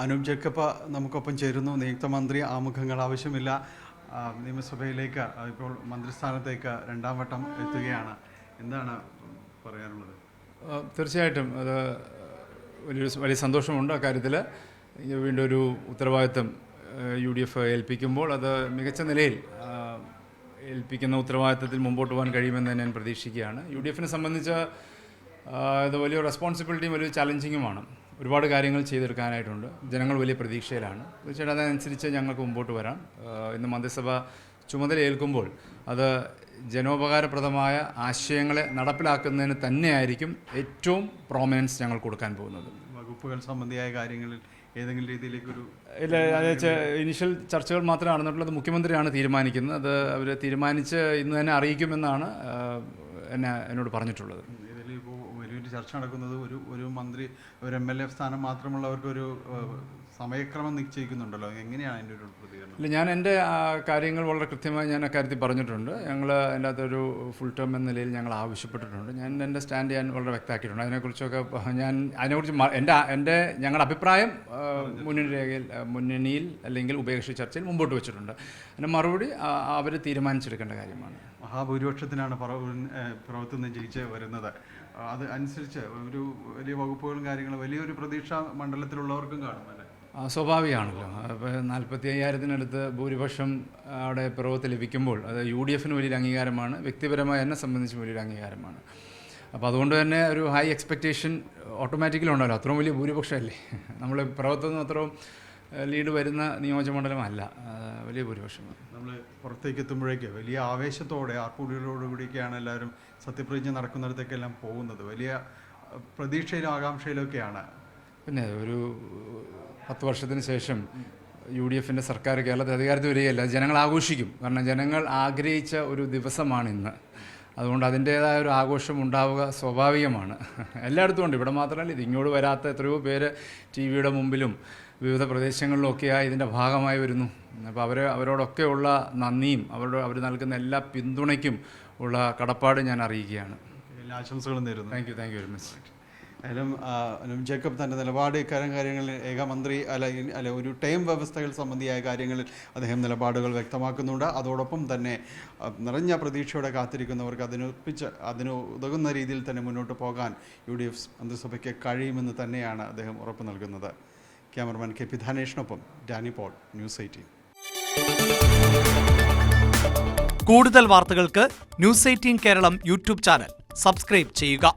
Anoop Jacob നമുക്കൊപ്പം ചേരുന്നു. നിയുക്ത മന്ത്രി ആമുഖങ്ങൾ ആവശ്യമില്ല. നിയമസഭയിലേക്ക് ഇപ്പോൾ മന്ത്രിസ്ഥാനത്തേക്ക് രണ്ടാം വട്ടം എത്തുകയാണ്. എന്താണ് പറയാനുള്ളത്? തീർച്ചയായിട്ടും അത് വലിയ സന്തോഷമുണ്ട്. അക്കാര്യത്തിൽ വീണ്ടും ഒരു ഉത്തരവാദിത്വം UDF ഏൽപ്പിക്കുമ്പോൾ അത് മികച്ച നിലയിൽ ഏൽപ്പിക്കുന്ന ഉത്തരവാദിത്തത്തിൽ മുമ്പോട്ട് പോകാൻ കഴിയുമെന്ന് ഞാൻ പ്രതീക്ഷിക്കുകയാണ്. UDFനെ സംബന്ധിച്ച് ഇത് വലിയ റെസ്പോൺസിബിലിറ്റിയും വലിയ ചലഞ്ചിങ്ങുമാണ്. ഒരുപാട് കാര്യങ്ങൾ ചെയ്തെടുക്കാനായിട്ടുണ്ട്. ജനങ്ങൾ വലിയ പ്രതീക്ഷയിലാണ്. തീർച്ചയായിട്ടും അതനുസരിച്ച് ഞങ്ങൾക്ക് മുമ്പോട്ട് വരാം. ഇന്ന് മന്ത്രിസഭ ചുമതല ഏൽക്കുമ്പോൾ അത് ജനോപകാരപ്രദമായ ആശയങ്ങളെ നടപ്പിലാക്കുന്നതിന് തന്നെയായിരിക്കും ഏറ്റവും പ്രോമിനൻസ് ഞങ്ങൾ കൊടുക്കാൻ പോകുന്നത്. വകുപ്പുകൾ സംബന്ധിയായ കാര്യങ്ങളിൽ ഏതെങ്കിലും രീതിയിലേക്കൊരു ഇല്ല, അത് ഇനിഷ്യൽ ചർച്ചകൾ മാത്രമേ നടന്നിട്ടുള്ളത്. മുഖ്യമന്ത്രിയാണ് തീരുമാനിക്കുന്നത്. അത് അവർ തീരുമാനിച്ച് ഇന്ന് തന്നെ അറിയിക്കുമെന്നാണ് എന്നോട് പറഞ്ഞിട്ടുള്ളത്. ഇതിലിപ്പോൾ വലിയൊരു ചർച്ച നടക്കുന്നത് ഒരു മന്ത്രി ഒരു MLA സ്ഥാനം മാത്രമുള്ളവർക്കൊരു സമയക്രമം നിശ്ചയിക്കുന്നുണ്ടല്ലോ. എങ്ങനെയാണ് അതിൻ്റെ ഒരു പ്രതികരണം? ഇല്ല, ഞാൻ എൻ്റെ കാര്യങ്ങൾ വളരെ കൃത്യമായി ഞാൻ അക്കാര്യത്തിൽ പറഞ്ഞിട്ടുണ്ട്. ഞങ്ങൾ അതിൻ്റെ അകത്തൊരു ഫുൾ ടേം എന്ന നിലയിൽ ഞങ്ങൾ ആവശ്യപ്പെട്ടിട്ടുണ്ട്. ഞാൻ എൻ്റെ സ്റ്റാൻഡ് ഞാൻ വളരെ വ്യക്തമാക്കിയിട്ടുണ്ട്. അതിനെക്കുറിച്ചൊക്കെ അതിനെക്കുറിച്ച് ഞങ്ങളുടെ അഭിപ്രായം മുന്നണിയിൽ അല്ലെങ്കിൽ ഉഭയകക്ഷി ചർച്ചയിൽ മുമ്പോട്ട് വെച്ചിട്ടുണ്ട്. അതിൻ്റെ മറുപടി അവർ തീരുമാനിച്ചെടുക്കേണ്ട കാര്യമാണ്. മഹാഭൂരിപക്ഷത്തിനാണ് പ്രവർത്തനം ജയിച്ച് വരുന്നത്. അത് അനുസരിച്ച് ഒരു വലിയ വകുപ്പുകളും കാര്യങ്ങളും വലിയൊരു പ്രതീക്ഷ മണ്ഡലത്തിലുള്ളവർക്കും കാണും അല്ലേ? സ്വാഭാവികമാണല്ലോ. അപ്പോൾ 45,000-നടുത്ത് ഭൂരിപക്ഷം അവിടെ പിറവത്ത് ലഭിക്കുമ്പോൾ അത് UDFന് വലിയൊരു അംഗീകാരമാണ്. വ്യക്തിപരമായി എന്നെ സംബന്ധിച്ച് വലിയൊരു അംഗീകാരമാണ്. അപ്പോൾ അതുകൊണ്ട് തന്നെ ഒരു ഹൈ എക്സ്പെക്റ്റേഷൻ ഓട്ടോമാറ്റിക്കലി ഉണ്ടല്ലോ. അത്രയും വലിയ ഭൂരിപക്ഷമല്ലേ. നമ്മൾ പിറവത്തുനിന്ന് അത്രയും ലീഡ് വരുന്ന നിയോജകമണ്ഡലമല്ല, വലിയ ഭൂരിപക്ഷമാണ്. നമ്മൾ പുറത്തേക്ക് എത്തുമ്പോഴേക്ക് വലിയ ആവേശത്തോടെ ആർപ്പുടികളോടുകൂടിയൊക്കെയാണ് എല്ലാവരും സത്യപ്രതിജ്ഞ നടക്കുന്നിടത്തേക്കെല്ലാം പോകുന്നത്. വലിയ പ്രതീക്ഷയിലും ആകാംക്ഷയിലൊക്കെയാണ്. പിന്നെ ഒരു 10 വർഷത്തിന് ശേഷം UDFൻ്റെ സർക്കാർ കേരളത്തിൽ അധികാരത്തിൽ വരികയല്ല. ജനങ്ങൾ ആഘോഷിക്കും. കാരണം ജനങ്ങൾ ആഗ്രഹിച്ച ഒരു ദിവസമാണ് ഇന്ന്. അതുകൊണ്ട് അതിൻ്റേതായ ഒരു ആഘോഷം ഉണ്ടാവുക സ്വാഭാവികമാണ്. എല്ലായിടത്തും ഉണ്ട്. ഇവിടെ മാത്രമല്ല, ഇത് ഇങ്ങോട്ട് വരാത്ത എത്രയോ പേര് TV-യുടെ മുമ്പിലും വിവിധ പ്രദേശങ്ങളിലൊക്കെയായി ഇതിൻ്റെ ഭാഗമായി വരുന്നു. അപ്പോൾ അവരോടൊക്കെയുള്ള നന്ദിയും അവർ നൽകുന്ന എല്ലാ പിന്തുണയ്ക്കും ഉള്ള കടപ്പാട് ഞാൻ അറിയിക്കുകയാണ്. എല്ലാ ആശംസകളും നേരുന്നു. Thank you very much. ഏതായാലും അനൂപ് ജേക്കബ് തൻ്റെ നിലപാട് ഇക്കാര്യം കാര്യങ്ങളിൽ ഏകമന്ത്രി അല്ല ഒരു ടൈം വ്യവസ്ഥകൾ സംബന്ധിയായ കാര്യങ്ങളിൽ അദ്ദേഹം നിലപാടുകൾ വ്യക്തമാക്കുന്നുണ്ട്. അതോടൊപ്പം തന്നെ നിറഞ്ഞ പ്രതീക്ഷയോടെ കാത്തിരിക്കുന്നവർക്ക് അതിന് ഉതകുന്ന രീതിയിൽ തന്നെ മുന്നോട്ട് പോകാൻ UDF മന്ത്രിസഭയ്ക്ക് കഴിയുമെന്ന് തന്നെയാണ് അദ്ദേഹം ഉറപ്പ് നൽകുന്നത്. ക്യാമറമാൻ KP ധനേഷിനൊപ്പം ഡാനി പോൾ, News 18. കൂടുതൽ വാർത്തകൾക്ക് News 18 Keralam YouTube channel subscribe ചെയ്യുക.